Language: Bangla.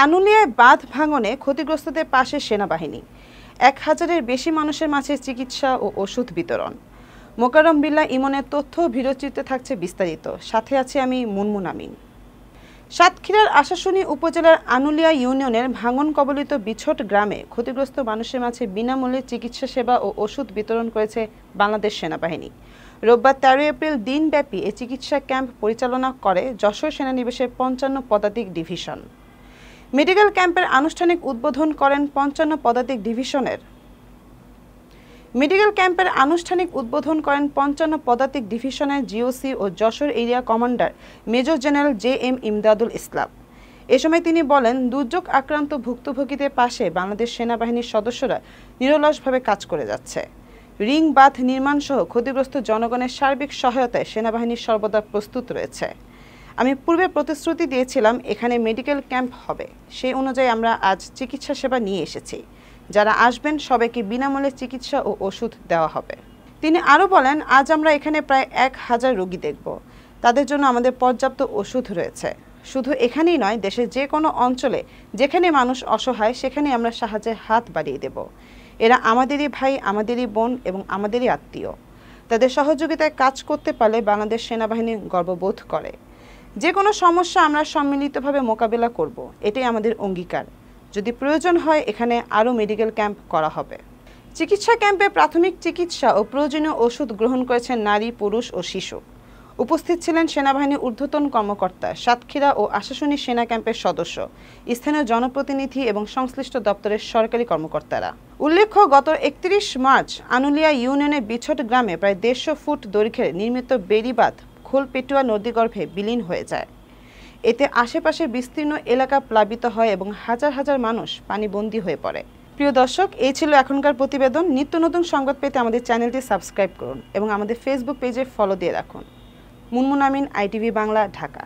আনুলিয়ায় বাঁধ ভাঙনে ক্ষতিগ্রস্তদের পাশে সেনাবাহিনী, ১,০০০-এর বেশি মানুষের মাঝে চিকিৎসা ও ওষুধ বিতরণ। মোকাররম বিল্লাহ ইমনের তথ্য ভিডিওচিত্রে থাকছে বিস্তারিত। সাথে আছি আমি মুনমুন আমিন। সাতক্ষীরার আশাশুনি উপজেলার আনুলিয়া ইউনিয়নের ভাঙন কবলিত বিছট গ্রামে ক্ষতিগ্রস্ত মানুষের মাঝে বিনামূল্যে চিকিৎসা সেবা ও ওষুধ বিতরণ করেছে বাংলাদেশ সেনাবাহিনী। রোববার ১৩ এপ্রিল দিনব্যাপী এ চিকিৎসা ক্যাম্প পরিচালনা করে যশোর সেনানিবাসের ৫৫ পদাতিক ডিভিশন। মেডিকেল ক্যাম্পের আনুষ্ঠানিক উদ্বোধন করেন ৫৫ পদাতিক ডিভিশনের জিওসি ও Jessore area commander major general J M. Imdadul Islam. এ সময় তিনি বলেন, দুর্যোগ আক্রান্ত ভুক্তভোগীদের পাশে বাংলাদেশ সেনাবাহিনীর সদস্যরা নিরলসভাবে কাজ করে যাচ্ছে। রিং বাঁধ নির্মাণ সহ ক্ষতিগ্রস্ত জনগণের সার্বিক সহায়তায় সেনাবাহিনী সর্বদা প্রস্তুত রয়েছে। আমি পূর্বে প্রতিশ্রুতি দিয়েছিলাম এখানে মেডিকেল ক্যাম্প হবে, সেই অনুযায়ী আমরা আজ চিকিৎসা সেবা নিয়ে এসেছি। যারা আসবেন সবাইকে বিনামূল্যে চিকিৎসা ও ওষুধ দেওয়া হবে। তিনি আরও বলেন, আজ আমরা এখানে প্রায় ১,০০০ রোগী দেখব। তাদের জন্য আমাদের পর্যাপ্ত ওষুধ রয়েছে। শুধু এখানেই নয়, দেশের যে কোনো অঞ্চলে যেখানে মানুষ অসহায় সেখানে আমরা সাহায্যের হাত বাড়িয়ে দেব। এরা আমাদেরই ভাই, আমাদেরই বোন এবং আমাদেরই আত্মীয়। তাদের সহযোগিতায় কাজ করতে পারলে বাংলাদেশ সেনাবাহিনী গর্ববোধ করে। যে কোনো সমস্যা আমরা সম্মিলিতভাবে মোকাবেলা করব, এটাই আমাদের অঙ্গীকার। যদি প্রয়োজন হয় এখানে আরও মেডিকেল ক্যাম্প করা হবে। চিকিৎসা ক্যাম্পে প্রাথমিক চিকিৎসা ও প্রয়োজনীয় ওষুধ গ্রহণ করেছেন নারী, পুরুষ ও শিশু। উপস্থিত ছিলেন সেনাবাহিনীর ঊর্ধ্বতন কর্মকর্তা, সাতক্ষীরা ও আশাশুনি সেনা ক্যাম্পের সদস্য, স্থানীয় জনপ্রতিনিধি এবং সংশ্লিষ্ট দপ্তরের সরকারি কর্মকর্তারা। উল্লেখ্য, গত ৩১ মার্চ আনুলিয়া ইউনিয়নের বিছট গ্রামে প্রায় ১৫০ ফুট দৈর্ঘ্যের নির্মিত বেড়িবাঁধ খোলপেটুয়া নদীগর্ভে বিলীন হয়ে যায়। এতে আশেপাশের বিস্তীর্ণ এলাকা প্লাবিত হয় এবং হাজার হাজার মানুষ পানিবন্দী হয়ে পড়ে। প্রিয় দর্শক, এই ছিল এখনকার প্রতিবেদন। নিত্য নতুন সংবাদ পেতে আমাদের চ্যানেলটি সাবস্ক্রাইব করুন এবং আমাদের ফেসবুক পেজে ফলো দিয়ে রাখুন। মুনমুন আমিন, ITV বাংলা, ঢাকা।